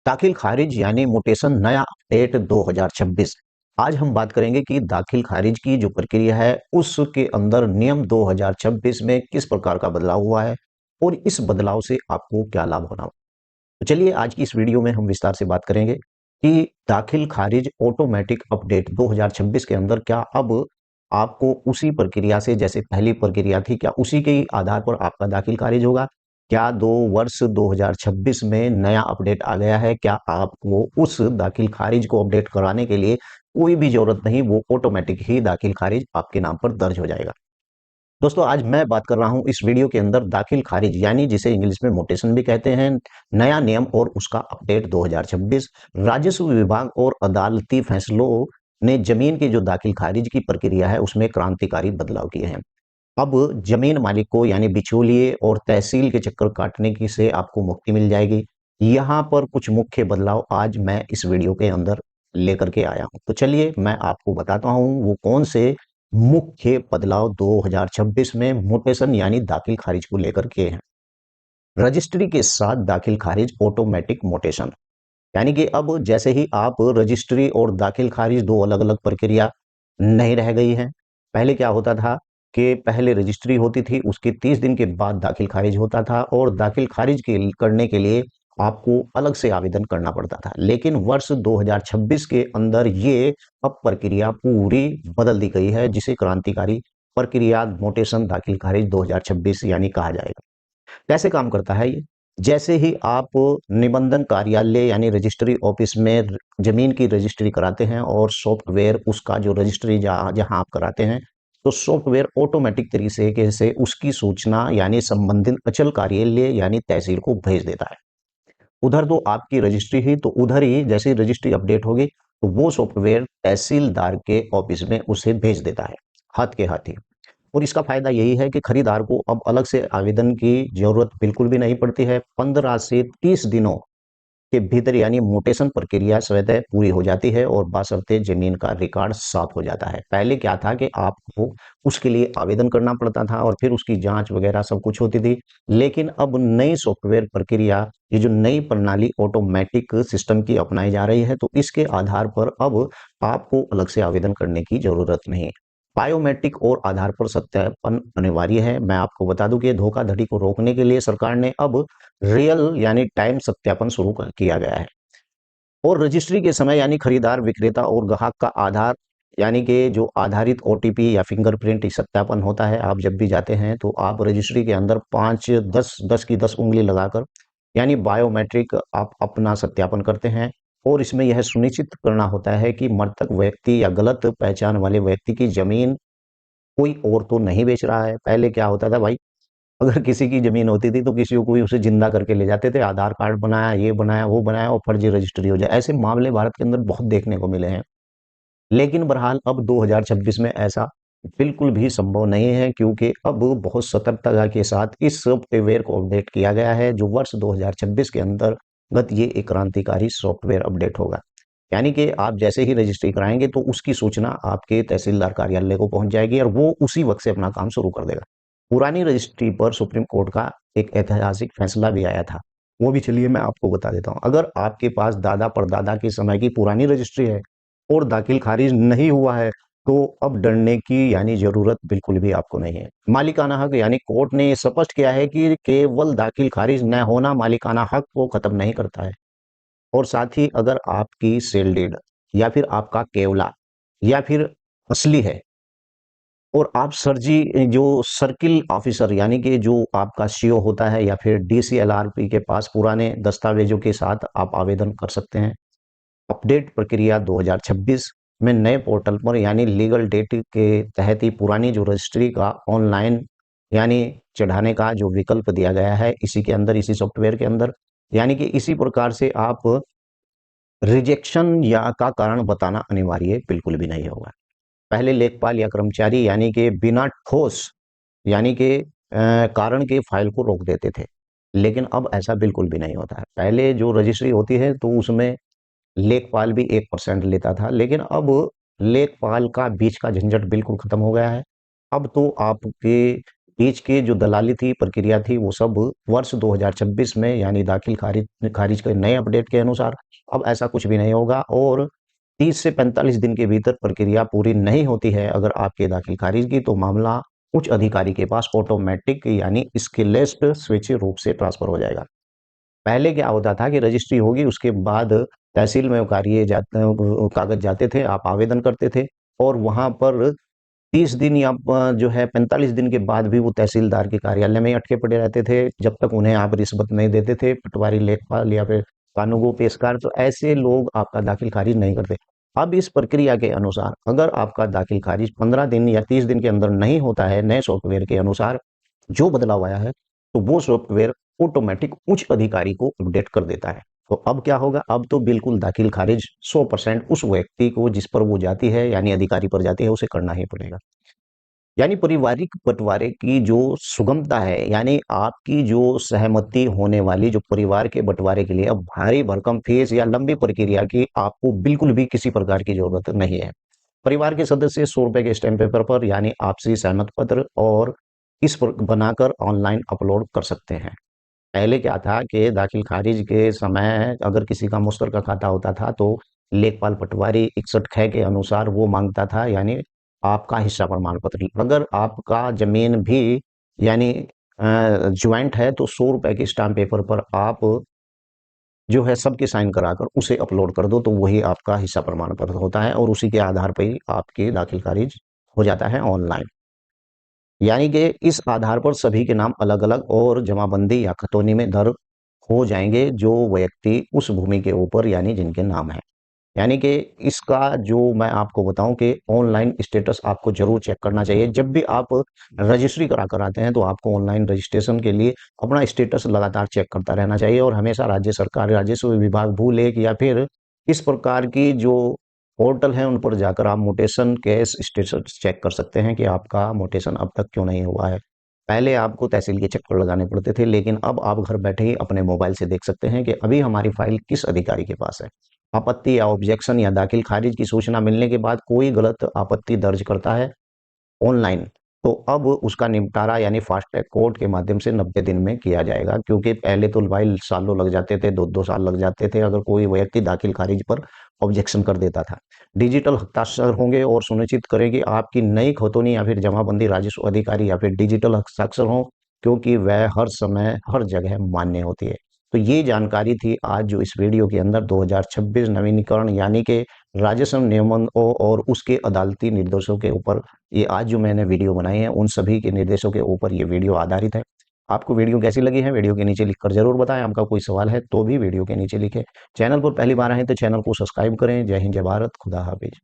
दाखिल खारिज यानी म्यूटेशन नया अपडेट 2026। आज हम बात करेंगे कि दाखिल खारिज की जो प्रक्रिया है उसके अंदर नियम 2026 में किस प्रकार का बदलाव हुआ है और इस बदलाव से आपको क्या लाभ होना। तो चलिए आज की इस वीडियो में हम विस्तार से बात करेंगे कि दाखिल खारिज ऑटोमेटिक अपडेट 2026 के अंदर क्या अब आपको उसी प्रक्रिया से, जैसे पहली प्रक्रिया थी, क्या उसी के आधार पर आपका दाखिल खारिज होगा। क्या 2026 में नया अपडेट आ गया है, क्या आपको उस दाखिल खारिज को अपडेट कराने के लिए कोई भी जरूरत नहीं, वो ऑटोमेटिक ही दाखिल खारिज आपके नाम पर दर्ज हो जाएगा। दोस्तों आज मैं बात कर रहा हूं इस वीडियो के अंदर दाखिल खारिज यानी जिसे इंग्लिश में मोटेशन भी कहते हैं, नया नियम और उसका अपडेट 2026। राजस्व विभाग और अदालती फैसलों ने जमीन की जो दाखिल खारिज की प्रक्रिया है उसमें क्रांतिकारी बदलाव किए हैं। अब जमीन मालिक को यानी बिचौलिए और तहसील के चक्कर काटने की से आपको मुक्ति मिल जाएगी। यहाँ पर कुछ मुख्य बदलाव आज मैं इस वीडियो के अंदर लेकर के आया हूं, तो चलिए मैं आपको बताता हूं वो कौन से मुख्य बदलाव 2026 में म्यूटेशन यानी दाखिल खारिज को लेकर के हैं। रजिस्ट्री के साथ दाखिल खारिज ऑटोमेटिक म्यूटेशन, यानी कि अब जैसे ही आप रजिस्ट्री और दाखिल खारिज दो अलग अलग प्रक्रिया नहीं रह गई है। पहले क्या होता था कि पहले रजिस्ट्री होती थी, उसके 30 दिन के बाद दाखिल खारिज होता था और दाखिल खारिज के करने के लिए आपको अलग से आवेदन करना पड़ता था। लेकिन वर्ष 2026 के अंदर ये अब प्रक्रिया पूरी बदल दी गई है, जिसे क्रांतिकारी प्रक्रिया म्यूटेशन दाखिल खारिज 2026 यानी कहा जाएगा। कैसे काम करता है ये? जैसे ही आप निबंधन कार्यालय यानी रजिस्ट्री ऑफिस में जमीन की रजिस्ट्री कराते हैं और सॉफ्टवेयर उसका जो रजिस्ट्री जहां आप कराते हैं, तो सॉफ्टवेयर ऑटोमेटिक तरीके से उसकी सूचना यानी संबंधित अचल कार्यालय यानी तहसील को भेज देता है। उधर तो आपकी रजिस्ट्री ही, तो उधर ही जैसे रजिस्ट्री अपडेट होगी तो वो सॉफ्टवेयर तहसीलदार के ऑफिस में उसे भेज देता है, हाथ के हाथ ही। और इसका फायदा यही है कि खरीदार को अब अलग से आवेदन की जरूरत बिल्कुल भी नहीं पड़ती है। 15 से 30 दिनों के भीतर यानी म्यूटेशन प्रक्रिया स्वतः पूरी हो जाती है और बाशर्ते जमीन का रिकॉर्ड साफ हो जाता है। पहले क्या था कि आपको उसके लिए आवेदन करना पड़ता था और फिर उसकी जांच वगैरह सब कुछ होती थी। लेकिन अब नई सॉफ्टवेयर प्रक्रिया, ये जो नई प्रणाली ऑटोमेटिक सिस्टम की अपनाई जा रही है, तो इसके आधार पर अब आपको अलग से आवेदन करने की जरूरत नहीं। बायोमेट्रिक और आधार पर सत्यापन अनिवार्य है। मैं आपको बता दूं कि धोखाधड़ी को रोकने के लिए सरकार ने अब रियल यानी टाइम सत्यापन शुरू किया गया है। और रजिस्ट्री के समय यानी खरीदार, विक्रेता और ग्राहक का आधार यानी कि जो आधारित ओटीपी या फिंगरप्रिंट सत्यापन होता है, आप जब भी जाते हैं तो आप रजिस्ट्री के अंदर 5 10 की 10 उंगली लगाकर यानी बायोमेट्रिक आप अपना सत्यापन करते हैं। और इसमें यह सुनिश्चित करना होता है कि मृतक व्यक्ति या गलत पहचान वाले व्यक्ति की जमीन कोई और तो नहीं बेच रहा है। पहले क्या होता था भाई, अगर किसी की जमीन होती थी तो किसी को कोई उसे जिंदा करके ले जाते थे, आधार कार्ड बनाया, ये बनाया, वो बनाया और फर्जी रजिस्ट्री हो जाए। ऐसे मामले भारत के अंदर बहुत देखने को मिले हैं। लेकिन बहरहाल अब 2026 में ऐसा बिल्कुल भी संभव नहीं है, क्योंकि अब बहुत सतर्कता के साथ इस सॉफ्टवेयर को अपडेट किया गया है, जो वर्ष 2026 के अंतर्गत ये एक क्रांतिकारी सॉफ्टवेयर अपडेट होगा। यानी कि आप जैसे ही रजिस्ट्री कराएंगे तो उसकी सूचना आपके तहसीलदार कार्यालय को पहुंच जाएगी और वो उसी वक्त से अपना काम शुरू कर देगा। पुरानी रजिस्ट्री पर सुप्रीम कोर्ट का एक ऐतिहासिक फैसला भी आया था, वो भी चलिए मैं आपको बता देता हूँ। अगर आपके पास दादा परदादा के समय की पुरानी रजिस्ट्री है और दाखिल खारिज नहीं हुआ है, तो अब डरने की यानी जरूरत बिल्कुल भी आपको नहीं है। मालिकाना हक यानी कोर्ट ने स्पष्ट किया है कि केवल दाखिल खारिज न होना मालिकाना हक को खत्म नहीं करता है। और साथ ही अगर आपकी सेल डीड या फिर आपका केवला या फिर असली है और आप सरजी जो सर्किल ऑफिसर यानी कि जो आपका सीओ होता है या फिर डीसीएलआरपी के पास पुराने दस्तावेजों के साथ आप आवेदन कर सकते हैं। अपडेट प्रक्रिया 2026 में नए पोर्टल पर यानी लीगल डेट के तहत ही पुरानी जो रजिस्ट्री का ऑनलाइन यानी चढ़ाने का जो विकल्प दिया गया है, इसी के अंदर, इसी सॉफ्टवेयर के अंदर, यानी कि इसी प्रकार से आप रिजेक्शन या का कारण बताना अनिवार्य बिल्कुल भी नहीं होगा। पहले लेखपाल या कर्मचारी यानी कि बिना ठोस यानी कि कारण के फाइल को रोक देते थे, लेकिन अब ऐसा बिल्कुल भी नहीं होता है। पहले जो रजिस्ट्री होती है तो उसमें लेखपाल भी 1% लेता था, लेकिन अब लेखपाल का बीच का झंझट बिल्कुल खत्म हो गया है। अब तो आपके बीच की जो दलाली थी, प्रक्रिया थी, वो सब वर्ष 2026 में यानी दाखिल खारिज खारिज के नए अपडेट के अनुसार अब ऐसा कुछ भी नहीं होगा। और 30 से 45 दिन के भीतर प्रक्रिया पूरी नहीं होती है अगर आपके दाखिल खारिज की, तो मामला उच्च अधिकारी के पास ऑटोमेटिक यानी स्किलेस्ड स्वेच्छीय रूप से ट्रांसफर हो जाएगा। पहले क्या होता था कि रजिस्ट्री होगी, उसके बाद तहसील में कागज जाते थे, आप आवेदन करते थे और वहां पर 30 दिन या जो है 45 दिन के बाद भी वो तहसीलदार के कार्यालय में ही अटके पड़े रहते थे, जब तक उन्हें आप रिश्वत नहीं देते थे, पटवारी, लेखपाल या फिर कानूगो पेशकार, तो ऐसे लोग आपका दाखिल खारिज नहीं करते। अब इस प्रक्रिया के अनुसार अगर आपका दाखिल खारिज 15 दिन या 30 दिन के अंदर नहीं होता है, नए सॉफ्टवेयर के अनुसार जो बदलाव आया है, तो वो सॉफ्टवेयर ऑटोमेटिक उच्च अधिकारी को अपडेट कर देता है। तो अब क्या होगा, अब तो बिल्कुल दाखिल खारिज 100% उस व्यक्ति को जिस पर वो जाती है यानी अधिकारी पर जाती है उसे करना ही पड़ेगा। यानी पारिवारिक बंटवारे की जो सुगमता है, यानी आपकी जो सहमति होने वाली जो परिवार के बंटवारे के लिए अब भारी भरकम फीस या लंबी प्रक्रिया की आपको बिल्कुल भी किसी प्रकार की जरूरत नहीं है। परिवार के सदस्य 100 रुपए के स्टैम्प पेपर पर यानी आपसी सहमत पत्र और इस पर बनाकर ऑनलाइन अपलोड कर सकते हैं। पहले क्या था कि दाखिल खारिज के समय अगर किसी का मुश्तरका खाता होता था तो लेखपाल पटवारी 61 ख के अनुसार वो मांगता था, यानी आपका हिस्सा प्रमाण पत्र। अगर आपका जमीन भी यानी ज्वाइंट है तो 100 रुपए के स्टाम्प पेपर पर आप जो है सबके साइन कराकर उसे अपलोड कर दो, तो वही आपका हिस्सा प्रमाण पत्र होता है और उसी के आधार पर ही आपकी दाखिल खारिज हो जाता है ऑनलाइन। यानी कि इस आधार पर सभी के नाम अलग-अलग और जमाबंदी या खतौनी में दर्ज हो जाएंगे जो व्यक्ति उस भूमि के ऊपर यानी जिनके नाम है। यानी कि इसका जो मैं आपको बताऊं कि ऑनलाइन स्टेटस आपको जरूर चेक करना चाहिए। जब भी आप रजिस्ट्री करा कर आते हैं तो आपको ऑनलाइन रजिस्ट्रेशन के लिए अपना स्टेटस लगातार चेक करता रहना चाहिए और हमेशा राज्य सरकार, राजस्व विभाग, भू लेख या फिर इस प्रकार की जो पोर्टल है उन पर जाकर आप म्यूटेशन केस स्टेटस चेक कर सकते हैं कि आपका म्यूटेशन अब तक क्यों नहीं हुआ है। पहले आपको तहसील के चक्कर लगाने पड़ते थे, लेकिन अब आप घर बैठे ही अपने मोबाइल से देख सकते हैं कि अभी हमारी फाइल किस अधिकारी के पास है। आपत्ति या ऑब्जेक्शन या दाखिल खारिज की सूचना मिलने के बाद कोई गलत आपत्ति दर्ज करता है ऑनलाइन, तो अब उसका निपटारा यानी फास्ट ट्रैक कोर्ट के माध्यम से 90 दिन में किया जाएगा, क्योंकि पहले तो भाई सालों लग जाते थे, 2-2 साल लग जाते थे अगर कोई व्यक्ति दाखिल खारिज पर ऑब्जेक्शन कर देता था। डिजिटल हस्ताक्षर होंगे और सुनिश्चित करें कि आपकी नई खतौनी या फिर जमाबंदी राजस्व अधिकारी या फिर डिजिटल हस्ताक्षर हो, क्योंकि वह हर समय हर जगह मान्य होती है। तो ये जानकारी थी आज जो इस वीडियो के अंदर 2026 नवीनीकरण यानी कि राजस्व नियमन और उसके अदालती निर्देशों के ऊपर ये आज जो मैंने वीडियो बनाई है उन सभी के निर्देशों के ऊपर ये वीडियो आधारित है। आपको वीडियो कैसी लगी है वीडियो के नीचे लिखकर जरूर बताएं। आपका कोई सवाल है तो भी वीडियो के नीचे लिखें। चैनल पर पहली बार आए तो चैनल को सब्सक्राइब करें। जय हिंद, जय भारत, खुदा हाफिज।